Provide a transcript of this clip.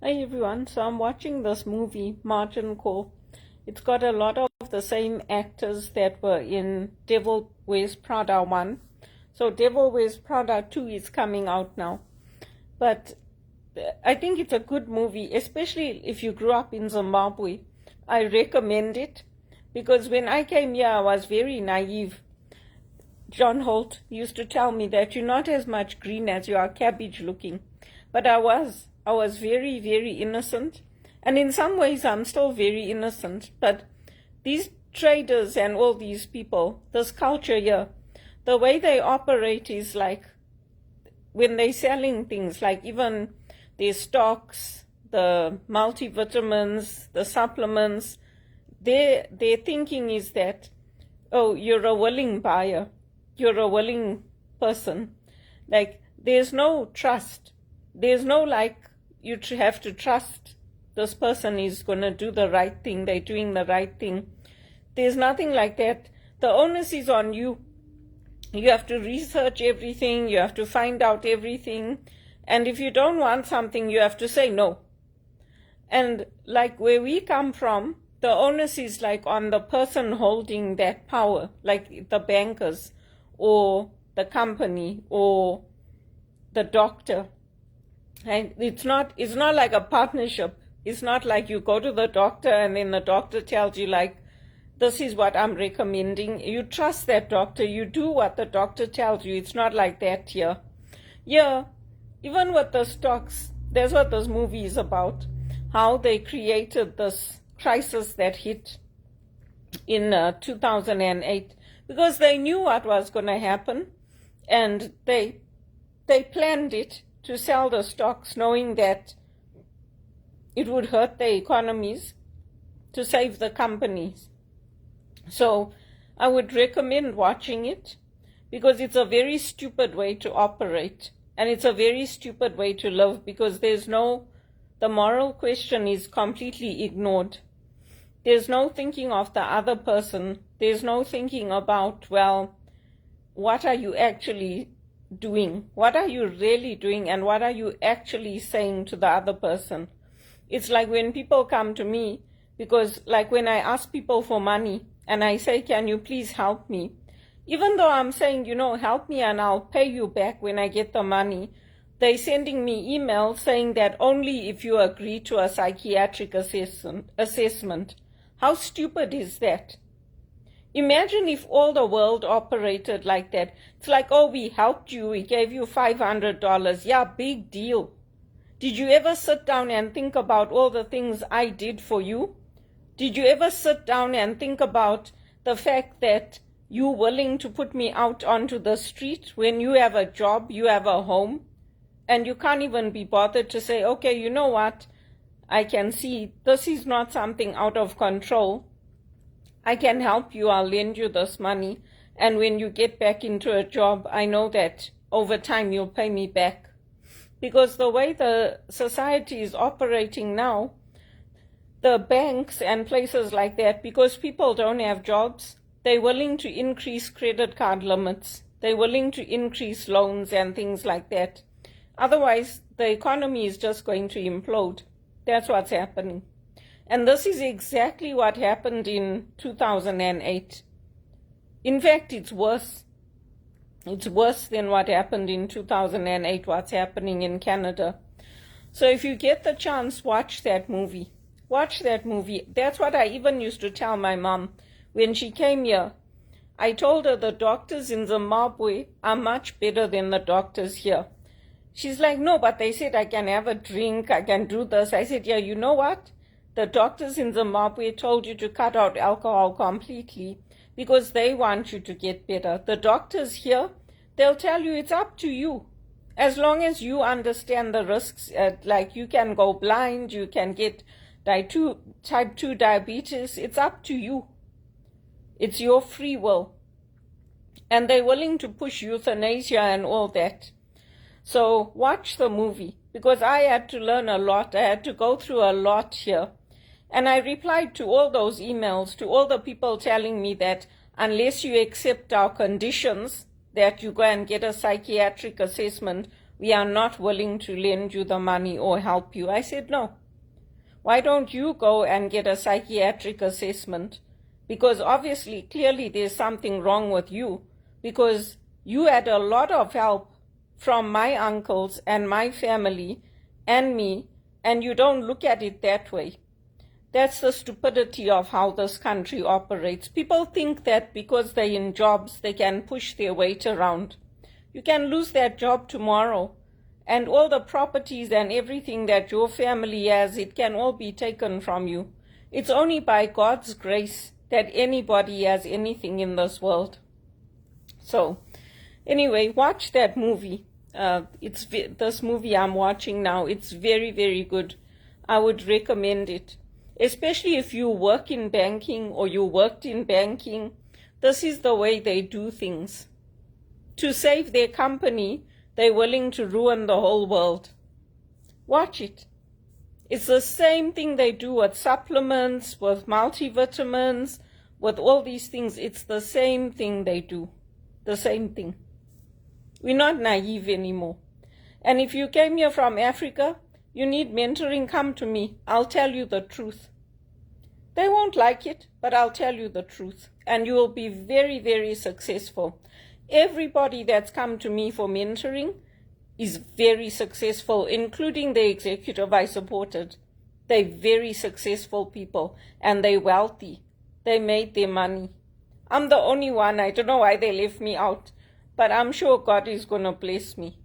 Hi everyone, so I'm watching this movie, Margin Call. It's got a lot of the same actors that were in Devil Wears Prada 1. So Devil Wears Prada 2 is coming out now. But I think it's a good movie, especially if you grew up in Zimbabwe. I recommend it because when I came here, I was very naive. John Holt used to tell me that you're not as much green as you are cabbage looking. But I was very, very innocent. And in some ways, I'm still very innocent. But these traders and all these people, this culture here, the way they operate is like when they're selling things, like even their stocks, the multivitamins, the supplements, their thinking is that, oh, you're a willing buyer. You're a willing person. Like, there's no trust. There's no like, you have to trust this person is going to do the right thing. They're doing the right thing. There's nothing like that. The onus is on you. You have to research everything. You have to find out everything. And if you don't want something, you have to say no. And like where we come from, the onus is like on the person holding that power, like the bankers or the company or the doctor. And it's not like a partnership. It's not like you go to the doctor and then the doctor tells you like, this is what I'm recommending. You trust that doctor. You do what the doctor tells you. It's not like that here. Yeah, even with the stocks, that's what this movie is about. How they created this crisis that hit in 2008 because they knew what was going to happen and they planned it to sell the stocks knowing that it would hurt the economies to save the companies. So I would recommend watching it because it's a very stupid way to operate and it's a very stupid way to live because the moral question is completely ignored. There's no thinking of the other person. There's no thinking about, well, what are you actually doing? What are you really doing? And what are you actually saying to the other person? It's like when people come to me, because like when I ask people for money and I say, can you please help me? Even though I'm saying, help me and I'll pay you back when I get the money, they're sending me emails saying that only if you agree to a psychiatric assessment. How stupid is that? Imagine if all the world operated like that. It's like, oh, we helped you, we gave you $500. Yeah, big deal. Did you ever sit down and think about all the things I did for you? Did you ever sit down and think about the fact that you're willing to put me out onto the street when you have a job, you have a home, and you can't even be bothered to say, okay, you know what? I can see this is not something out of control. I can help you, I'll lend you this money. And when you get back into a job, I know that over time you'll pay me back. Because the way the society is operating now, the banks and places like that, because people don't have jobs, they're willing to increase credit card limits. They're willing to increase loans and things like that. Otherwise, the economy is just going to implode. That's what's happening. And this is exactly what happened in 2008. In fact, it's worse. It's worse than what happened in 2008, what's happening in Canada. So if you get the chance, watch that movie. Watch that movie. That's what I even used to tell my mom when she came here. I told her the doctors in Zimbabwe are much better than the doctors here. She's like, no, but they said I can have a drink, I can do this. I said, yeah, you know what? The doctors in Zimbabwe told you to cut out alcohol completely because they want you to get better. The doctors here, they'll tell you it's up to you. As long as you understand the risks, like you can go blind, you can get type 2 diabetes, it's up to you. It's your free will. And they're willing to push euthanasia and all that. So watch the movie because I had to learn a lot. I had to go through a lot here. And I replied to all those emails, to all the people telling me that unless you accept our conditions, that you go and get a psychiatric assessment, we are not willing to lend you the money or help you. I said, no. Why don't you go and get a psychiatric assessment? Because obviously, clearly there's something wrong with you, because you had a lot of help from my uncles and my family and me, and you don't look at it that way. That's the stupidity of how this country operates. People think that because they're in jobs, they can push their weight around. You can lose that job tomorrow, and all the properties and everything that your family has, it can all be taken from you. It's only by God's grace that anybody has anything in this world. So, anyway, watch that movie. This movie I'm watching now. It's very, very good. I would recommend it. Especially if you work in banking or you worked in banking. This is the way they do things. To save their company, they're willing to ruin the whole world. Watch it. It's the same thing they do with supplements, with multivitamins, with all these things. It's the same thing they do. The same thing. We're not naive anymore. And if you came here from Africa, you need mentoring, come to me. I'll tell you the truth. They won't like it, but I'll tell you the truth. And you will be very, very successful. Everybody that's come to me for mentoring is very successful, including the executive I supported. They're very successful people, and they're wealthy. They made their money. I'm the only one. I don't know why they left me out, but I'm sure God is going to bless me.